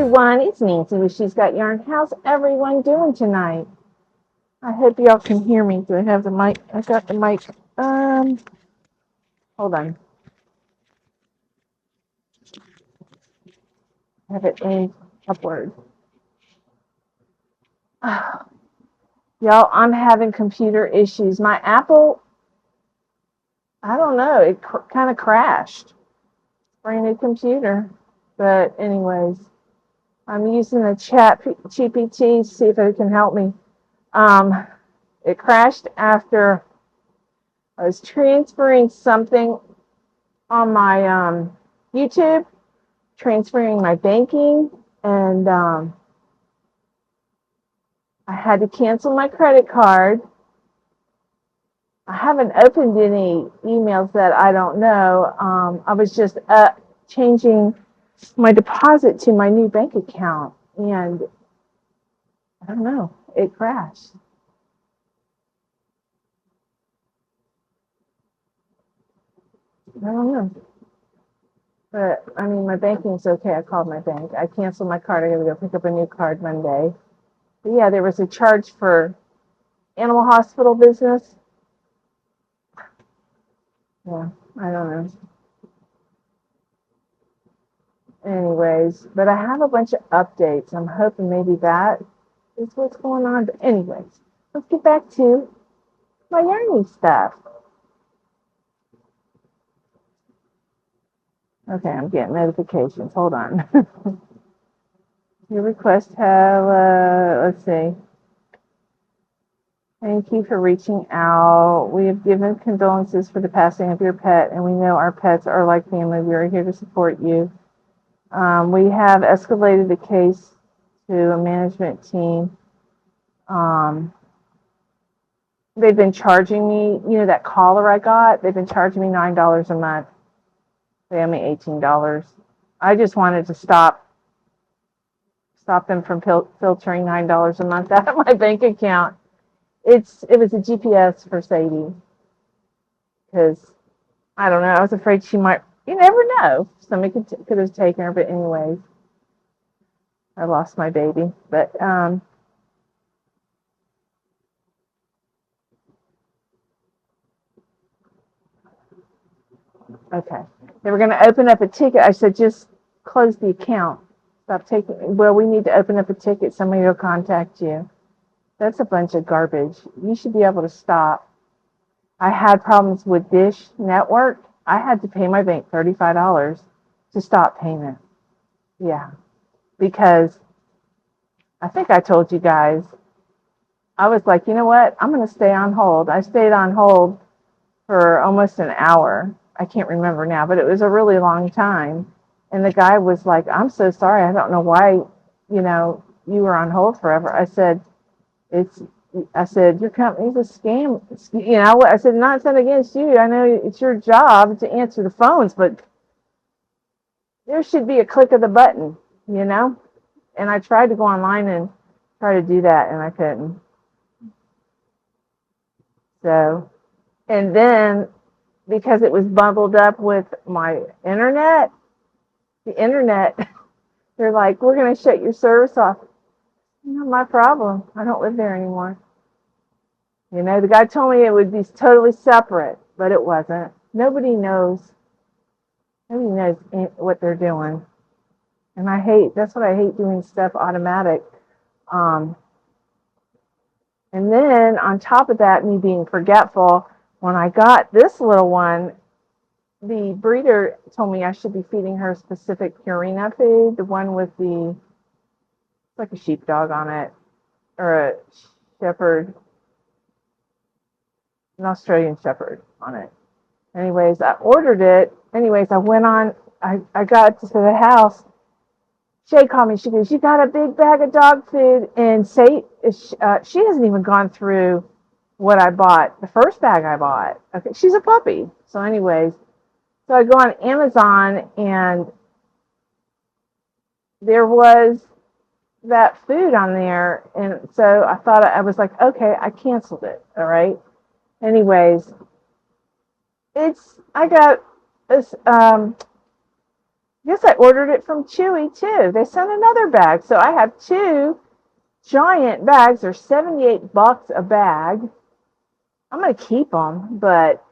everyone, it's Nancy with She's Got Yarn. How's everyone doing tonight? I hope y'all can hear me. Do I have the mic? I got the mic. Hold on. I have it aimed upward. Y'all, I'm having computer issues. My Apple, I don't know, it kind of crashed. Brand new computer. But anyways, I'm using the chat GPT to see if it can help me. It crashed after I was transferring something on my YouTube, transferring my banking, and I had to cancel my credit card. I haven't opened any emails that I don't know. I was just changing my deposit to my new bank account, and I don't know, it crashed. I don't know. But, I mean, my banking's okay. I called my bank. I canceled my card. I got to go pick up a new card Monday. But, yeah, there was a charge for animal hospital business. Yeah, I don't know. Anyways, but I have a bunch of updates. I'm hoping maybe that is what's going on. But anyways, let's get back to my yarning stuff. Okay, I'm getting notifications. Hold on. Your request have, let's see. Thank you for reaching out. We have given condolences for the passing of your pet, and we know our pets are like family. We are here to support you. We have escalated the case to a management team. They've been charging me, that collar I got, they've been charging me $9 a month. They owe me $18. I just wanted to stop them from filtering $9 a month out of my bank account. It was a GPS for Sadie, because I don't know, I was afraid she might, you never know, somebody could have taken her. But anyways, I lost my baby. But okay, they were going to open up a ticket. I said, just close the account, stop taking. Well, we need to open up a ticket, somebody will contact you. That's a bunch of garbage. You should be able to stop. I had problems with Dish Network. I had to pay my bank $35 to stop payment. Yeah, because I think I told you guys, I was like, you know what? I'm going to stay on hold. I stayed on hold for almost an hour. I can't remember now, but it was a really long time. And the guy was like, I'm so sorry. I don't know why, you were on hold forever. I said, your company's a scam. I said, nothing against you. I know it's your job to answer the phones, but there should be a click of the button, And I tried to go online and try to do that, and I couldn't. So, and then because it was bundled up with my internet, they're like, we're going to shut your service off. Not my problem. I don't live there anymore. The guy told me it would be totally separate, but it wasn't. Nobody knows what they're doing. And that's what I hate, doing stuff automatic. And then on top of that, me being forgetful, when I got this little one, the breeder told me I should be feeding her specific Purina food, the one with it's like a sheepdog on it, or a shepherd, an Australian shepherd on it. Anyways, I ordered it. Anyways, I went on, I got to the house. Shay called me. She goes, you got a big bag of dog food. And she hasn't even gone through what I bought, the first bag I bought. Okay, she's a puppy. So anyways, so I go on Amazon, and there was that food on there. And so I was like, okay, I canceled it. All right. Anyways, I got this, Guess I ordered it from Chewy too. They sent another bag. So I have 2 giant bags. They're $78 a bag. I'm going to keep them, but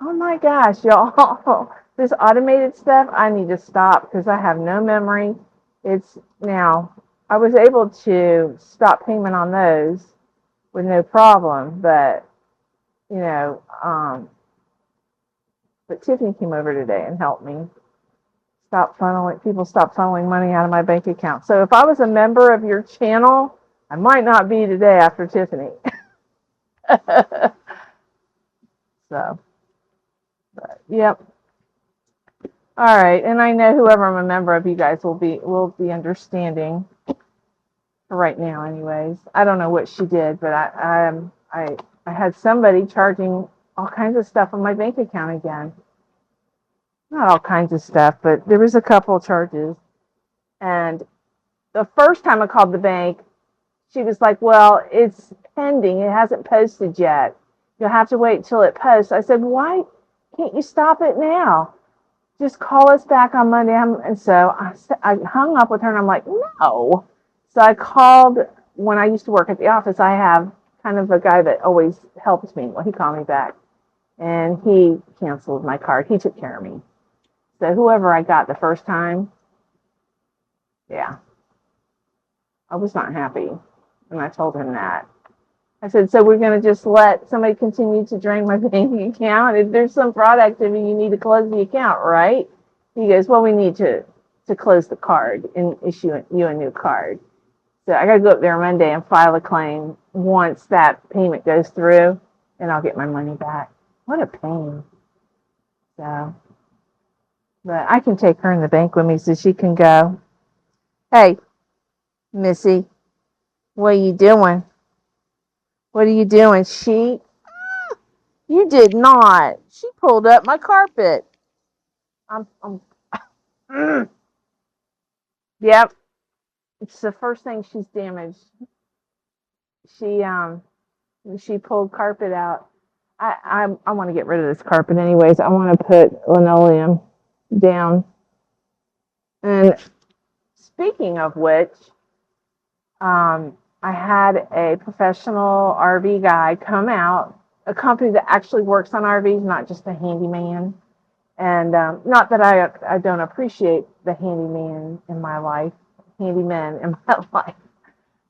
oh my gosh, y'all. This automated stuff, I need to stop because I have no memory. It's now, I was able to stop payment on those with no problem, but you know, but Tiffany came over today and helped me stop funneling money out of my bank account. So if I was a member of your channel, I might not be today after Tiffany. So, but yep. All right, and I know whoever I'm a member of, you guys will be understanding for right now, anyways. I don't know what she did, but I had somebody charging all kinds of stuff on my bank account again. Not all kinds of stuff, but there was a couple charges. And the first time I called the bank, she was like, "Well, it's pending. It hasn't posted yet. You'll have to wait till it posts." I said, "Why can't you stop it now? Just call us back on Monday." And so I hung up with her and I'm like, "No." So I called when I used to work at the office. I have kind of a guy that always helps me. Well, he called me back and he canceled my card. He took care of me. So whoever I got the first time, yeah, I was not happy. And I told him that. I said, "So we're going to just let somebody continue to drain my bank account? If there's some fraud activity, you need to close the account, right?" He goes, "Well, we need to close the card and issue you a new card." So I got to go up there Monday and file a claim once that payment goes through, and I'll get my money back. What a pain. So, but I can take her in the bank with me so she can go, "Hey, Missy, what are you doing? What are you doing?" You did not. She pulled up my carpet. I'm yep. It's the first thing she's damaged. She she pulled carpet out. I want to get rid of this carpet anyways. I want to put linoleum down. And speaking of which, I had a professional RV guy come out, a company that actually works on RVs, not just a handyman. And not that I don't appreciate the handyman in my life, handyman in my life,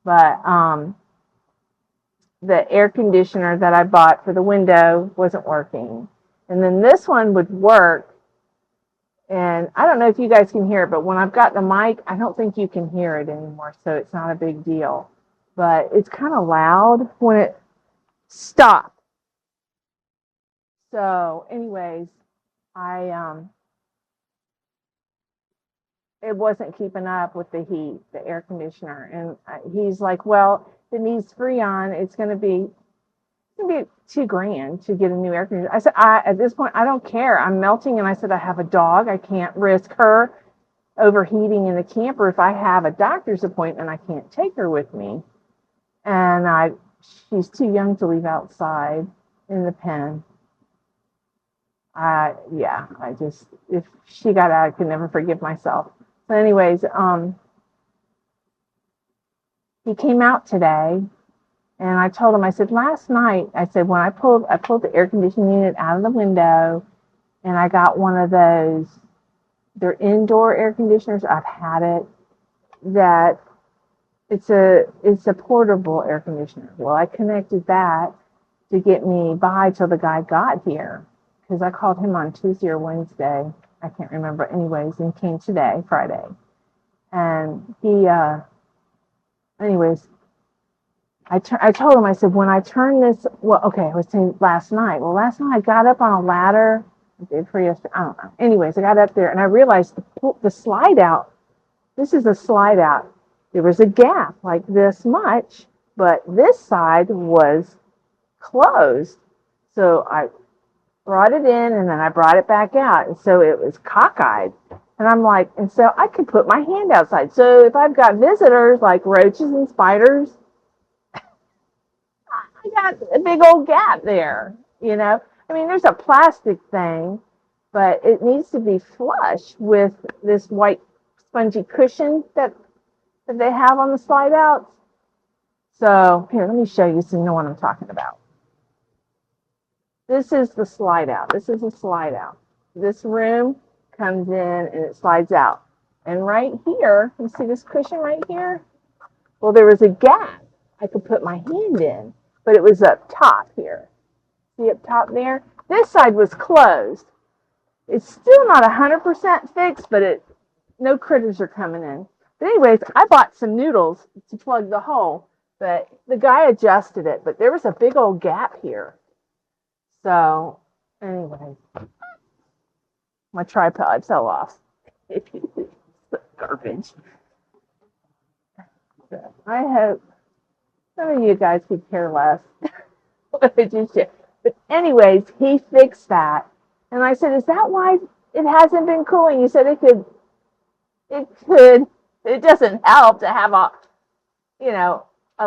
but the air conditioner that I bought for the window wasn't working. And then this one would work. And I don't know if you guys can hear it, but when I've got the mic, I don't think you can hear it anymore. So it's not a big deal. But it's kind of loud when it stops. So anyways, it wasn't keeping up with the heat, the air conditioner. And he's like, "Well, if it needs Freon, it's going to be $2,000 to get a new air conditioner." I said, at this point, I don't care. I'm melting. And I said, I have a dog. I can't risk her overheating in the camper. If I have a doctor's appointment, I can't take her with me. And she's too young to leave outside in the pen. Yeah, if she got out, I could never forgive myself. So anyways, he came out today. And I told him, I said, last night, I said, when I pulled the air conditioning unit out of the window and I got one of those, they're indoor air conditioners. I've had it, that it's a portable air conditioner. Well, I connected that to get me by till the guy got here, because I called him on Tuesday or Wednesday. I can't remember anyways, and came today, Friday. And he, anyways, I told him, I said, when I turn this, well, okay, I was saying last night. Well, last night I got up on a ladder. I did for yesterday. I don't know. Anyways, I got up there and I realized the slide out. This is a slide out. There was a gap like this much, but this side was closed. So I brought it in and then I brought it back out. And so it was cockeyed. And I'm like, and so I could put my hand outside. So if I've got visitors like roaches and spiders, I got a big old gap there, you know. I mean, there's a plastic thing, but it needs to be flush with this white spongy cushion that they have on the slide outs. So here, let me show you so you know what I'm talking about. This is the slide out. This is a slide out. This room comes in and it slides out. And right here, you see this cushion right here? Well, there was a gap I could put my hand in, but it was up top here. See up top there? This side was closed. It's still not 100% fixed, but no critters are coming in. But anyways, I bought some noodles to plug the hole, but the guy adjusted it, but there was a big old gap here. So, anyways, my tripod fell off. Garbage. So I hope some of you guys could care less what I just did. But anyways, he fixed that. And I said, is that why it hasn't been cooling? He said it doesn't help to have a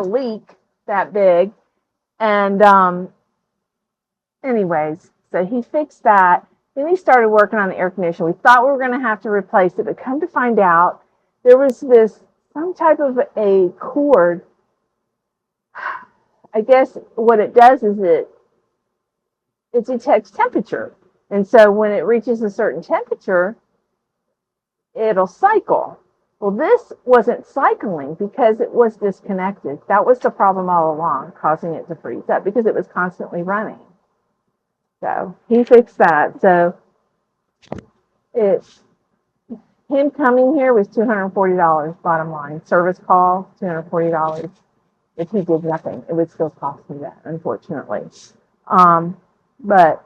leak that big. And anyways, so he fixed that. Then he started working on the air conditioner. We thought we were going to have to replace it, but come to find out, there was some type of a cord. I guess what it does is it detects temperature. And so when it reaches a certain temperature, it'll cycle. Well, this wasn't cycling because it was disconnected. That was the problem all along, causing it to freeze up because it was constantly running. So he fixed that. So him coming here was $240 bottom line. Service call, $240. If he did nothing, it would still cost me that, unfortunately. But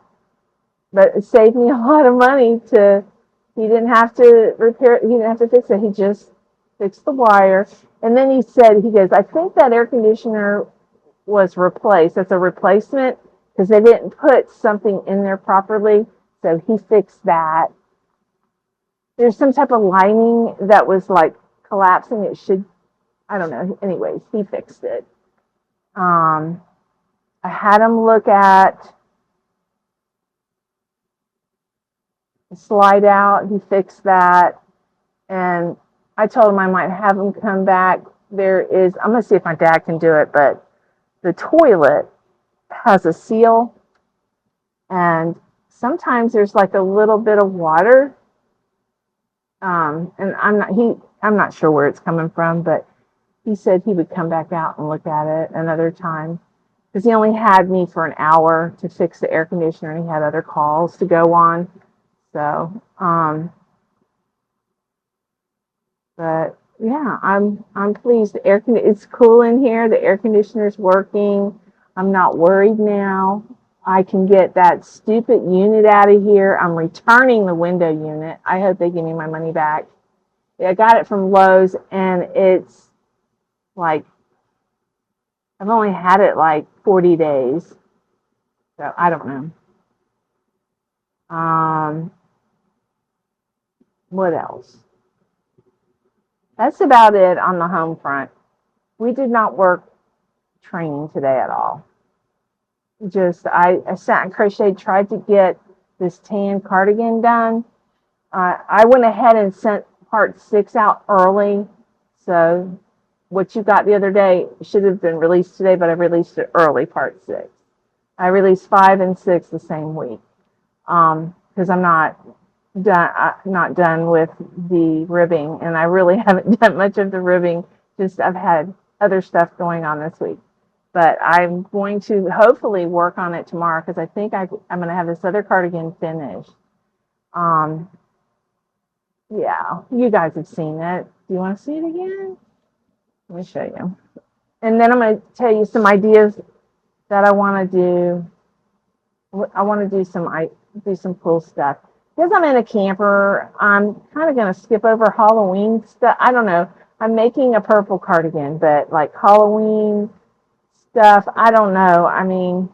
it saved me a lot of money. He didn't have to repair it. He didn't have to fix it. He just fixed the wire. And then he goes, I think that air conditioner was replaced. That's a replacement because they didn't put something in there properly. So he fixed that. There's some type of lining that was like collapsing. I don't know. Anyways, he fixed it. I had him look at the slide out. He fixed that. And I told him I might have him come back. I'm going to see if my dad can do it, but the toilet has a seal. And sometimes there's like a little bit of water. And I'm not sure where it's coming from, but he said he would come back out and look at it another time because he only had me for an hour to fix the air conditioner and he had other calls to go on. So, but yeah, I'm pleased. It's cool in here. The air conditioner's working. I'm not worried now. I can get that stupid unit out of here. I'm returning the window unit. I hope they give me my money back. I got it from Lowe's and it's like, I've only had it like 40 days. So I don't know. What else? That's about it on the home front. We did not work training today at all. I sat and crocheted, tried to get this tan cardigan done. I went ahead and sent part 6 out early. So what you got the other day should have been released today, but I released it early, part 6. I released 5 and 6 the same week because I'm not done with the ribbing, and I really haven't done much of the ribbing. I've had other stuff going on this week. But I'm going to hopefully work on it tomorrow because I think I'm going to have this other cardigan finished. Yeah, you guys have seen it. Do you want to see it again? Let me show you. And then I'm going to tell you some ideas that I want to do. I want to do some cool stuff. Because I'm in a camper, I'm kind of going to skip over Halloween stuff. I don't know. I'm making a purple cardigan, but like Halloween stuff, I don't know. I mean,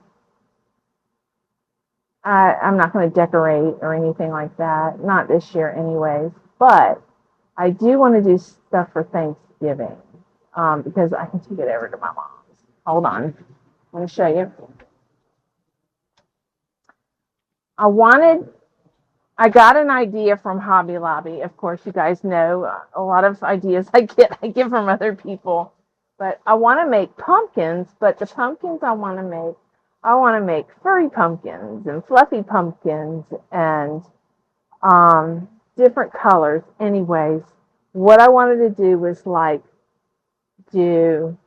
I'm not going to decorate or anything like that. Not this year anyways. But I do want to do stuff for Thanksgiving because I can take it over to my mom's. Hold on. I'm going to show you. I wanted I got an idea from Hobby Lobby. Of course, you guys know a lot of ideas I get from other people. But I want to make pumpkins, but the pumpkins I want to make furry pumpkins and fluffy pumpkins and different colors. Anyways, what I wanted to do was like do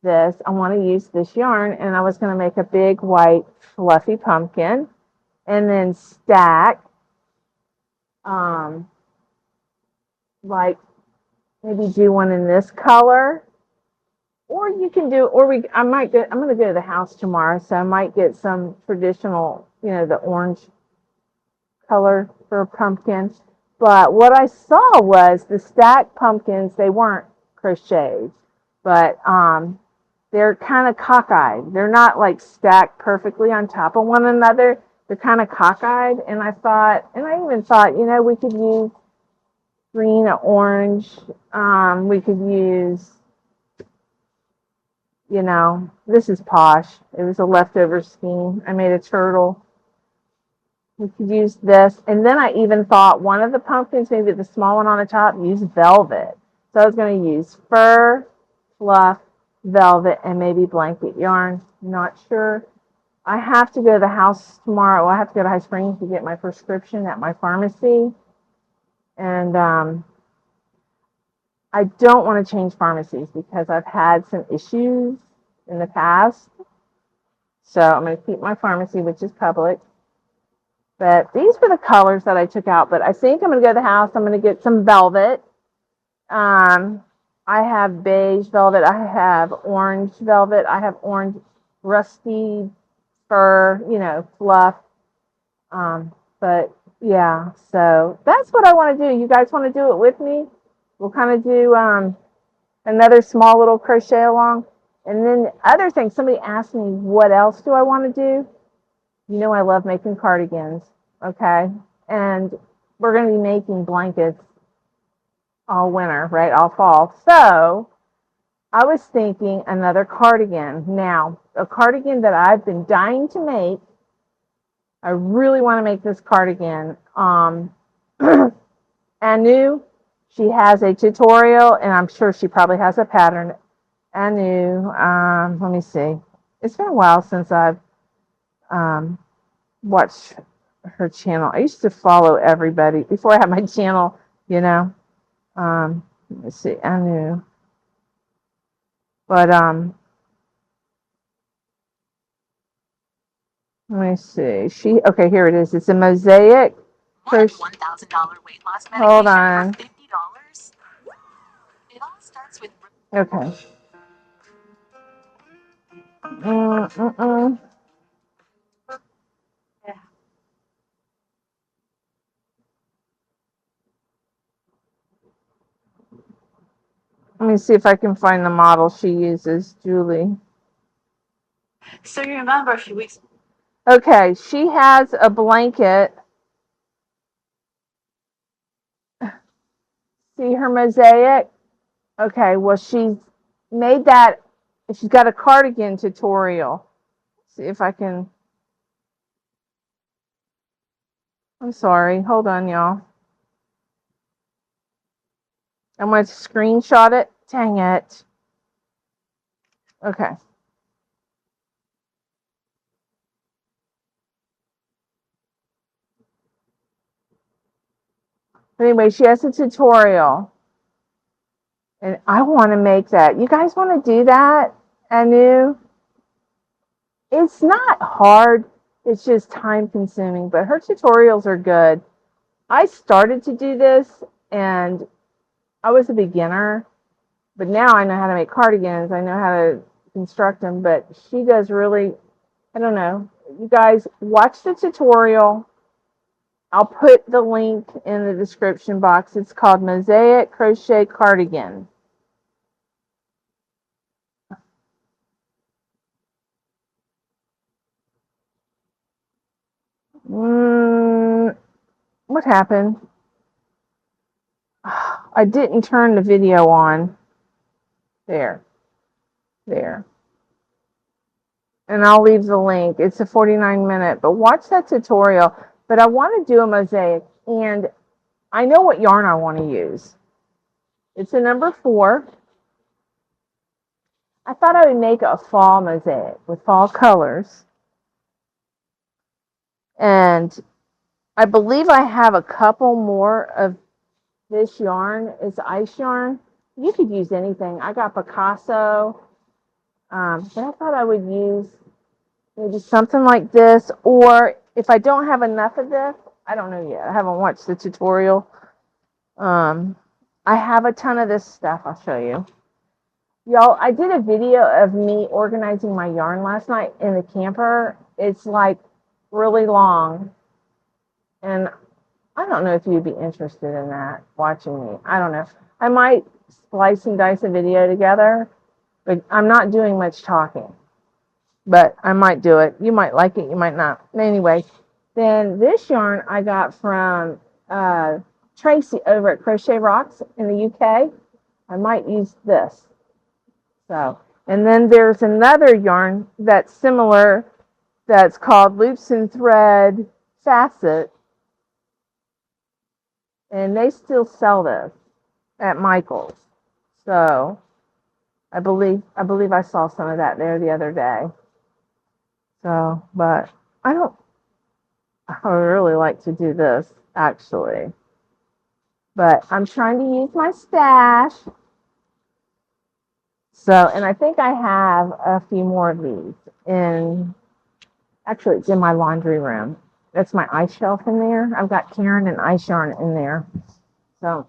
this. I want to use this yarn, and I was going to make a big white fluffy pumpkin and then stack like maybe do one in this color, or you can do, I'm going to go to the house tomorrow, so I might get some traditional, the orange color for pumpkins. But what I saw was the stacked pumpkins, they weren't crocheted, but they're kind of cockeyed. They're not like stacked perfectly on top of one another. They're kind of cockeyed, and I even thought, we could use green or orange. We could use, this is posh. It was a leftover scheme. I made a turtle. We could use this. And then I even thought one of the pumpkins, maybe the small one on the top, use velvet. So I was going to use fur, fluff, velvet, and maybe blanket yarn. Not sure. I have to go to the house tomorrow. I have to go to High Springs to get my prescription at my pharmacy. And I don't want to change pharmacies because I've had some issues in the past. So I'm going to keep my pharmacy, which is public. But these were the colors that I took out. But I think I'm going to go to the house. I'm going to get some velvet. I have beige velvet. I have orange velvet. I have orange rusty fur, fluff. But yeah, so that's what I want to do. You guys want to do it with me? We'll kind of do another small little crochet along. And then the other thing, somebody asked me, what else do I want to do? I love making cardigans, okay? And we're going to be making blankets all winter, right? All fall. So I was thinking another cardigan. Now, a cardigan that I've been dying to make. I really want to make this cardigan. Anu, she has a tutorial, and I'm sure she probably has a pattern. Anu, let me see. It's been a while since I've watched her channel. I used to follow everybody before I had my channel, Let me see, Anu. But let me see. Okay, here it is. It's a Mosaic. $1,000 weight loss medication. Hold on. For $50. It all starts with. Okay. Yeah. Let me see if I can find the model she uses, Julie. So you remember a few weeks. Okay, she has a blanket. See her Mosaic? Okay, well, she's made that. She's got a cardigan tutorial. See if I can. I'm sorry. Hold on, y'all. I'm going to screenshot it. Dang it. Okay. Anyway, she has a tutorial. And I want to make that. You guys want to do that? Anu? It's not hard. It's just time consuming. But her tutorials are good. I started to do this and I was a beginner. But now I know how to make cardigans. I know how to construct them. But she does really, I don't know. You guys watch the tutorial. I'll put the link in the description box. It's called Mosaic Crochet Cardigan. What happened? I didn't turn the video on. There. And I'll leave the link. It's a 49-minute, but watch that tutorial. But I want to do a mosaic, and I know what yarn I want to use. It's a number 4. I thought I would make a fall mosaic with fall colors. And I believe I have a couple more of this yarn. It's ice yarn. You could use anything. I got Picasso. But I thought I would use maybe something like this. Or if I don't have enough of this, I don't know yet. I haven't watched the tutorial. I have a ton of this stuff. I'll show you. Y'all, I did a video of me organizing my yarn last night in the camper. It's like really long. And I don't know if you'd be interested in that, watching me. I don't know. I might splice and dice a video together, but I'm not doing much talking. But I might do it. You might like it, you might not. Anyway, then this yarn I got from Tracy over at Crochet Rocks in the UK. I might use this. So, and then there's another yarn that's similar that's called Loops and Thread Facet. And they still sell this at Michael's. So I believe I saw some of that there the other day. So, but I would really like to do this actually. But I'm trying to use my stash. So, and I think I have a few more of these actually it's in my laundry room. That's my ice shelf in there. I've got Karen and ice yarn in there. So,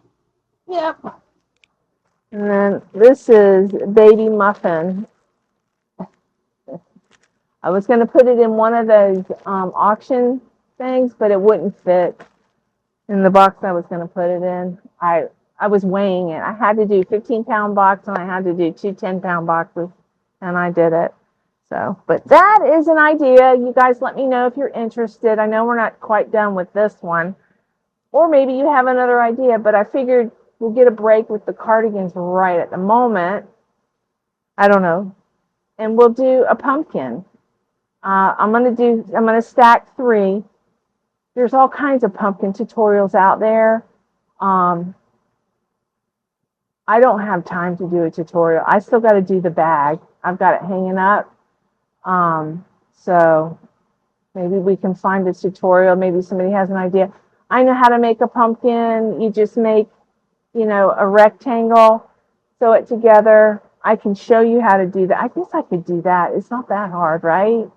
yep. And then this is Baby Muffin. I was going to put it in one of those auction things, but it wouldn't fit in the box I was going to put it in. I was weighing it. I had to do 15-pound box, and I had to do 2 10-pound boxes, and I did it. So, but that is an idea. You guys let me know if you're interested. I know we're not quite done with this one. Or maybe you have another idea, but I figured we'll get a break with the cardigans right at the moment. I don't know. And we'll do a pumpkin. I'm going to stack 3. There's all kinds of pumpkin tutorials out there. I don't have time to do a tutorial. I still got to do the bag. I've got it hanging up. So maybe we can find a tutorial. Maybe somebody has an idea. I know how to make a pumpkin. You just make, a rectangle, sew it together. I can show you how to do that. I guess I could do that. It's not that hard, right?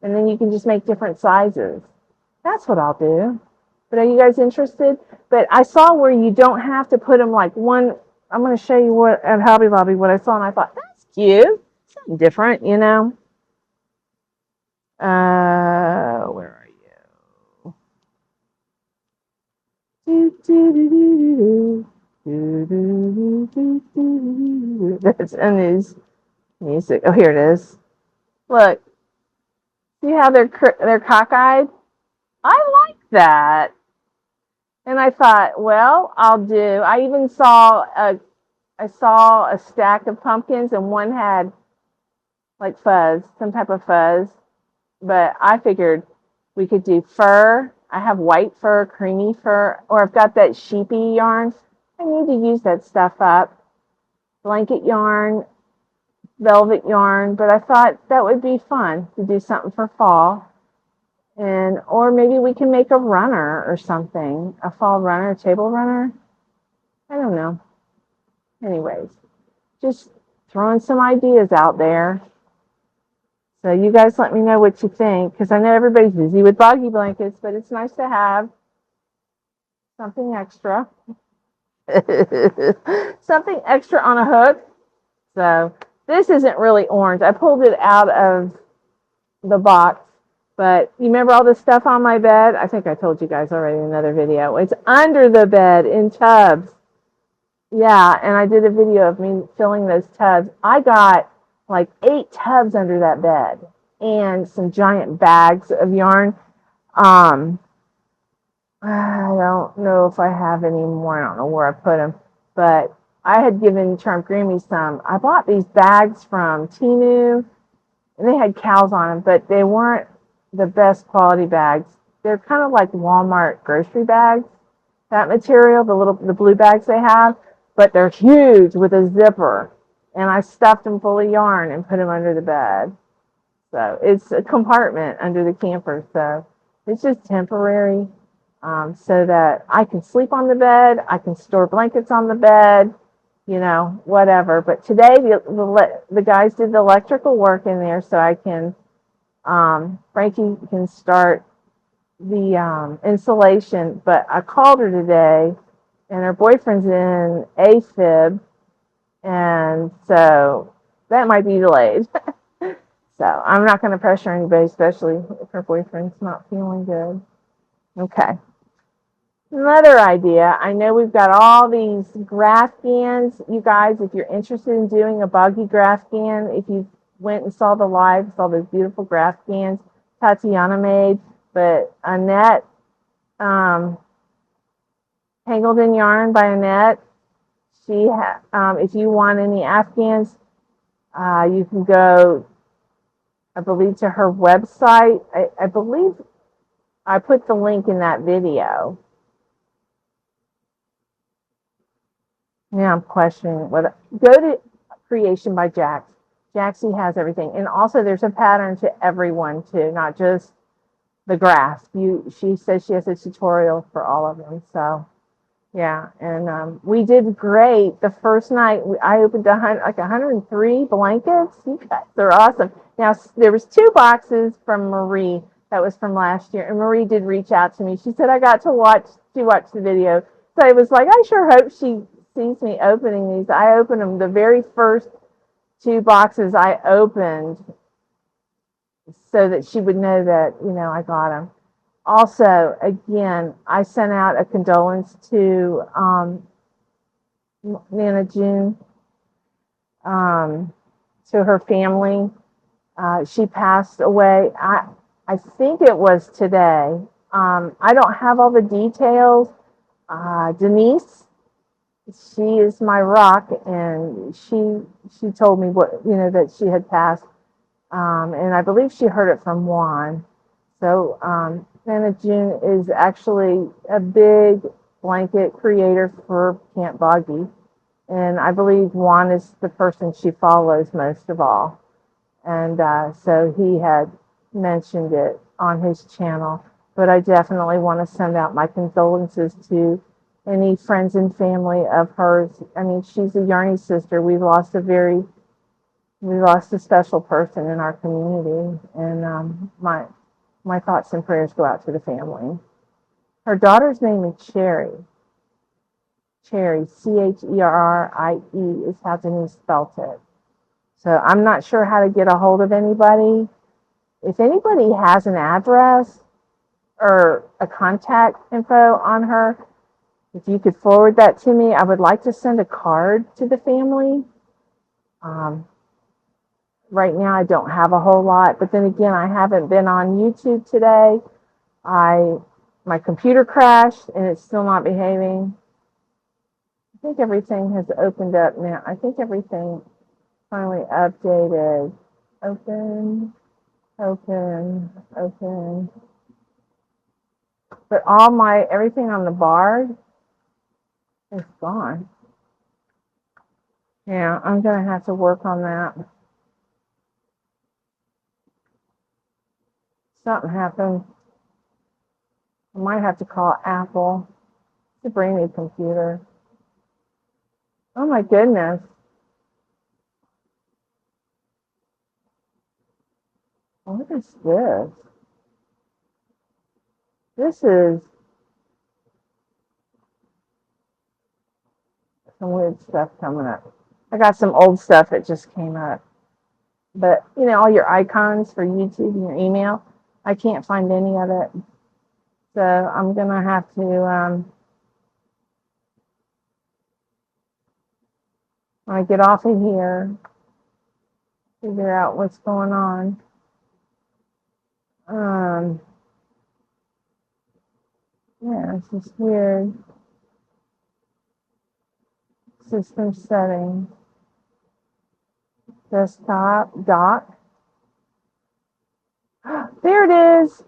And then you can just make different sizes. That's what I'll do. But are you guys interested? But I saw where you don't have to put them like one. I'm going to show you what at Hobby Lobby what I saw, and I thought, that's cute. Something different, Where are you? That's in his music. Oh, here it is. Look. See how they're cockeyed? I like that. And I thought, well, I'll do. I even saw a stack of pumpkins, and one had like fuzz, some type of fuzz. But I figured we could do fur. I have white fur, creamy fur, or I've got that sheepy yarn. I need to use that stuff up. Blanket yarn, velvet yarn, but I thought that would be fun to do something for fall. Or maybe we can make a runner or something, a fall runner, a table runner. I don't know. Anyways, just throwing some ideas out there. So you guys let me know what you think, because I know everybody's busy with boggy blankets, but it's nice to have something extra. Something extra on a hook. So this isn't really orange. I pulled it out of the box, but you remember all the stuff on my bed? I think I told you guys already in another video. It's under the bed in tubs. Yeah, and I did a video of me filling those tubs. I got like 8 tubs under that bed and some giant bags of yarn. I don't know if I have any more. I don't know where I put them, but I had given Charmed Grammy some. I bought these bags from TEMU, and they had cows on them, but they weren't the best quality bags. they're kind of like Walmart grocery bags, that material, the blue bags they have, but they're huge with a zipper. And I stuffed them full of yarn and put them under the bed. So it's a compartment under the camper. So it's just temporary, so that I can sleep on the bed. I can store blankets on the bed, whatever. But today the guys did the electrical work in there, so I can, Frankie can start the insulation. But I called her today, and her boyfriend's in AFib, and so that might be delayed. So I'm not going to pressure anybody, especially if her boyfriend's not feeling good. Okay. Another idea. I know we've got all these graph gans. You guys, if you're interested in doing a boggy graph gan, if you went and saw the live, saw those beautiful graph gans Tatiana made, but Annette, Tangled in Yarn by Annette, if you want any Afghans, you can go, I believe, to her website. I believe I put the link in that video. Now I'm questioning whether, go to Creation by Jax. Jaxi has everything. And also there's a pattern to everyone too, not just the graphs. She says she has a tutorial for all of them. So yeah, and we did great. The first night I opened 103 blankets. You guys are awesome. Now there was 2 boxes from Marie that was from last year, and Marie did reach out to me. She said she watched the video. So it was like, I sure hope she sees me opening these. I opened them. The very first 2 boxes I opened so that she would know that, I got them. Also, again, I sent out a condolence to Nana June, to her family. She passed away. I think it was today. I don't have all the details. Denise, she is my rock, and she told me that she had passed, and I believe she heard it from Juan. So Nana June is actually a big blanket creator for Camp Boggy, and I believe Juan is the person she follows most of all. And so he had mentioned it on his channel. But I definitely want to send out my condolences to any friends and family of hers. I mean, she's a Yarny sister. We lost a special person in our community, and my thoughts and prayers go out to the family. Her daughter's name is Cherry. Cherry, Cherie, is how Denise spelt it. So I'm not sure how to get a hold of anybody. If anybody has an address or a contact info on her, if you could forward that to me, I would like to send a card to the family. Right now I don't have a whole lot, but then again, I haven't been on YouTube today. My computer crashed and it's still not behaving. I think everything has opened up now. I think everything finally updated. Open. But everything on the bar is gone. Yeah, I'm going to have to work on that. Something happened. I might have to call Apple to bring me a computer. Oh my goodness. What is this? This is some weird stuff coming up. I got some old stuff that just came up. But, all your icons for YouTube and your email, I can't find any of it. So I'm going to have to, when I get off of here, figure out what's going on. Yeah, it's just weird. System settings. Desktop, dock. There it is.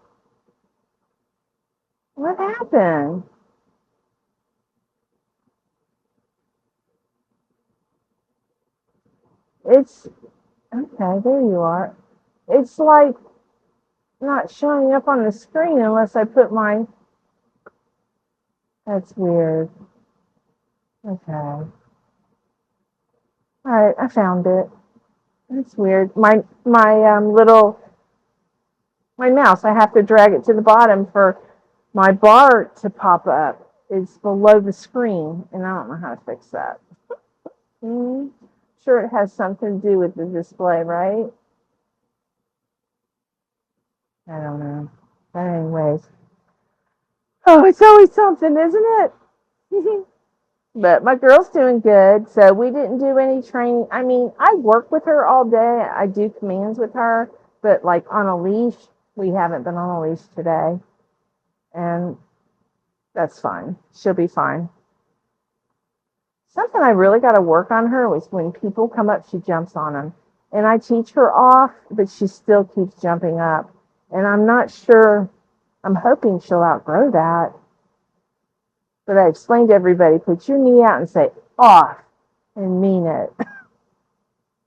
What happened? It's okay. There you are. It's like not showing up on the screen unless I put my. That's weird. Okay. All right, I found it. That's weird. My mouse. I have to drag it to the bottom for my bar to pop up. It's below the screen, and I don't know how to fix that. Sure, it has something to do with the display, right? I don't know. But anyways, oh, it's always something, isn't it? But my girl's doing good. So we didn't do any training. I mean, I work with her all day. I do commands with her, but like on a leash, we haven't been on a leash today. And that's fine. She'll be fine. Something I really got to work on her was when people come up, she jumps on them. And I teach her off, but she still keeps jumping up. And I'm not sure, I'm hoping she'll outgrow that. But I explained to everybody, put your knee out and say off and mean it.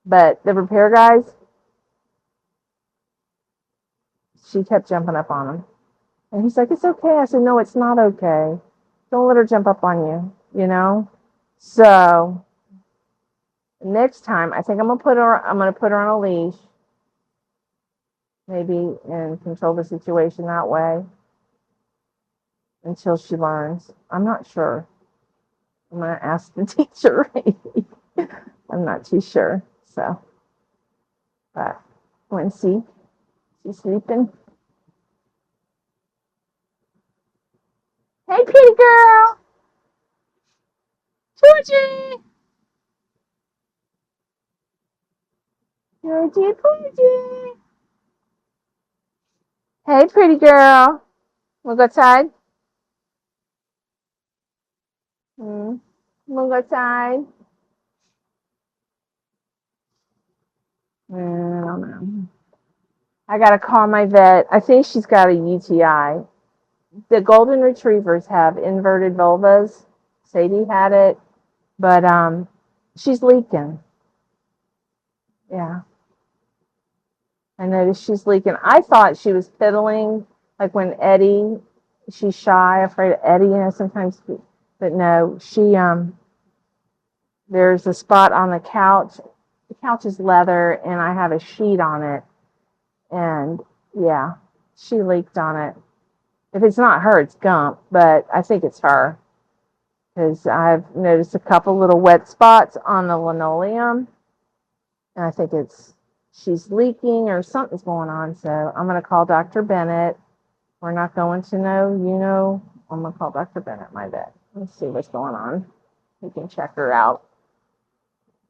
But the repair guys, she kept jumping up on him. And he's like, it's okay. I said, no, it's not okay. Don't let her jump up on you, you know? So next time, I think I'm gonna put her on a leash, maybe, and control the situation that way until she learns. I'm not sure. I'm gonna ask the teacher. I'm not too sure. So, but Quincy, she's sleeping. Hey, pretty girl, Georgie. Georgie, Georgie. Hey, pretty girl. Wanna go outside? Wanna go outside? I don't know. I gotta call my vet. I think she's got a UTI. The golden retrievers have inverted vulvas. Sadie had it, but she's leaking. Yeah, I noticed she's leaking. I thought she was piddling, like when Eddie. She's shy, afraid of Eddie, sometimes. But no, she there's a spot on the couch. The couch is leather, and I have a sheet on it, and yeah, she leaked on it. If it's not her, it's Gump, but I think it's her because I've noticed a couple little wet spots on the linoleum, and I think she's leaking or something's going on. So I'm going to call Dr. Bennett. We're not going to know, I'm going to call Dr. Bennett, my vet. Let's see what's going on. We can check her out.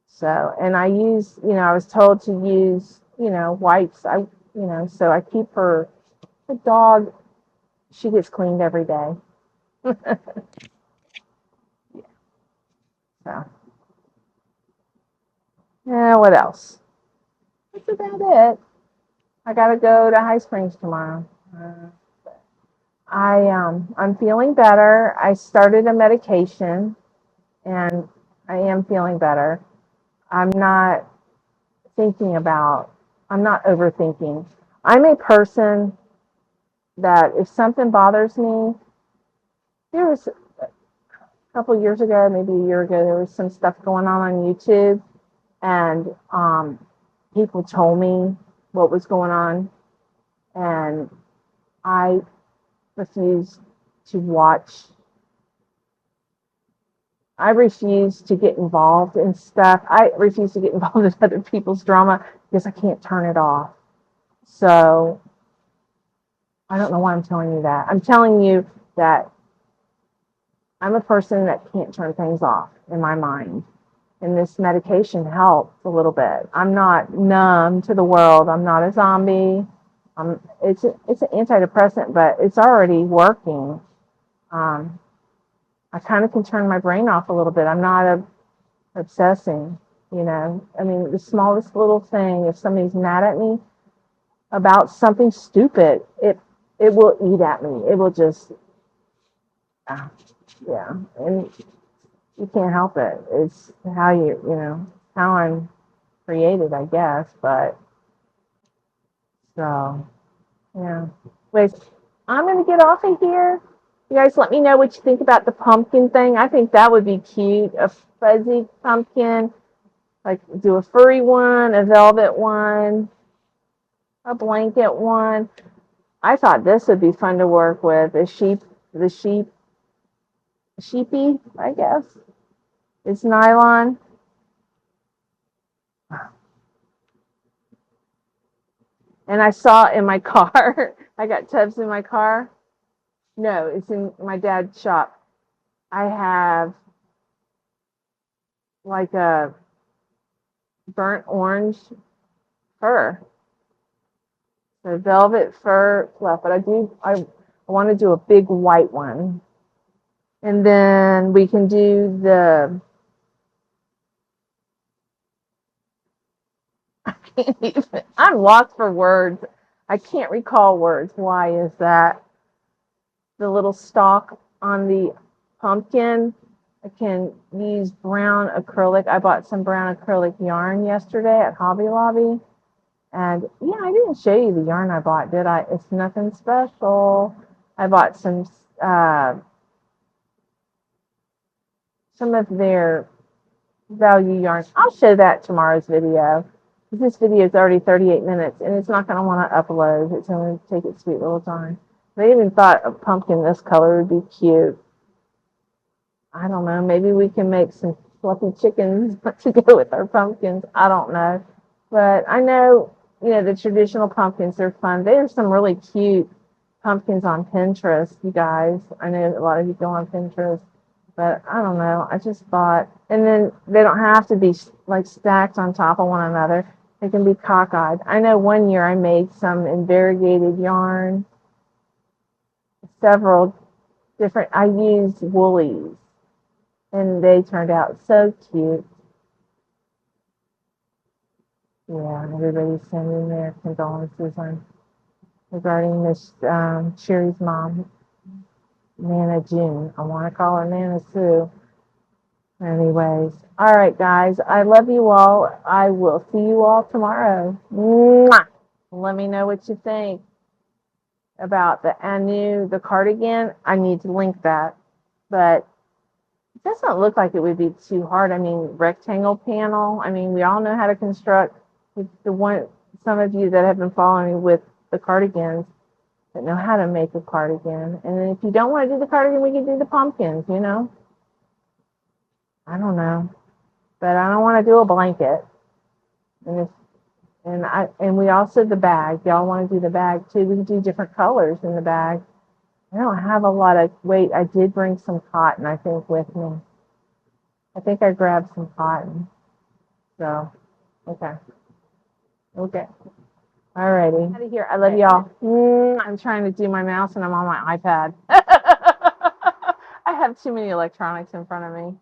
So, and I was told to use, wipes. So I keep the dog, she gets cleaned every day. So, yeah, what else? That's about it. I gotta go to High Springs tomorrow. I'm feeling better. I started a medication, and I am feeling better. I'm not I'm not overthinking. I'm a person that if something bothers me, there was a couple of years ago, maybe a year ago, there was some stuff going on YouTube, and people told me what was going on, and I refused to watch. I refuse to get involved in stuff. I refuse to get involved in other people's drama because I can't turn it off. So I don't know why I'm telling you that. I'm telling you that I'm a person that can't turn things off in my mind. And this medication helps a little bit. I'm not numb to the world. I'm not a zombie. It's an antidepressant, but it's already working. I kind of can turn my brain off a little bit. I'm not obsessing, I mean, the smallest little thing, if somebody's mad at me about something stupid, it will eat at me. It will just Yeah, and you can't help it. It's how how I'm created, I guess. But so, yeah. Wait, I'm gonna get off of here. You guys, let me know what you think about the pumpkin thing. I think that would be cute. A fuzzy pumpkin, like do a furry one, a velvet one, a blanket one. I thought this would be fun to work with. The sheepy, I guess. It's nylon. And I saw in my car, I got tubs in my car. No, it's in my dad's shop. I have like a burnt orange fur. So velvet fur fluff, but I want to do a big white one. And then we can do I'm lost for words. I can't recall words. Why is that? The little stalk on the pumpkin. I can use brown acrylic. I bought some brown acrylic yarn yesterday at Hobby Lobby. And yeah, I didn't show you the yarn I bought, did I? It's nothing special. I bought some of their value yarn. I'll show that tomorrow's video. This video is already 38 minutes and it's not going to want to upload. It's going to take its sweet little time. They even thought a pumpkin this color would be cute. I don't know. Maybe we can make some fluffy chickens to go with our pumpkins. I don't know. But I know, the traditional pumpkins are fun. There's some really cute pumpkins on Pinterest, you guys. I know a lot of you go on Pinterest. But I don't know. I just thought, and then they don't have to be like stacked on top of one another. They can be cockeyed. I know one year I made some in variegated yarn, several different, I used woolies, and they turned out so cute. Yeah, everybody's sending their condolences regarding Miss Sherry's mom, Nana June. I want to call her Nana Sue. Anyways, all right, guys. I love you all. I will see you all tomorrow. Mwah! Let me know what you think about the cardigan. I need to link that, but it doesn't look like it would be too hard. I mean, rectangle panel. I mean, we all know how to construct. Some of you that have been following me with the cardigans that know how to make a cardigan. And then if you don't want to do the cardigan, we can do the pumpkins. I don't know, but I don't want to do a blanket. And we also the bag. Y'all want to do the bag too? We can do different colors in the bag. I don't have a lot of weight. I did bring some cotton, I think, with me. I think I grabbed some cotton. So, okay. Alrighty. Out of here. I love y'all. I'm trying to do my mouse and I'm on my iPad. I have too many electronics in front of me.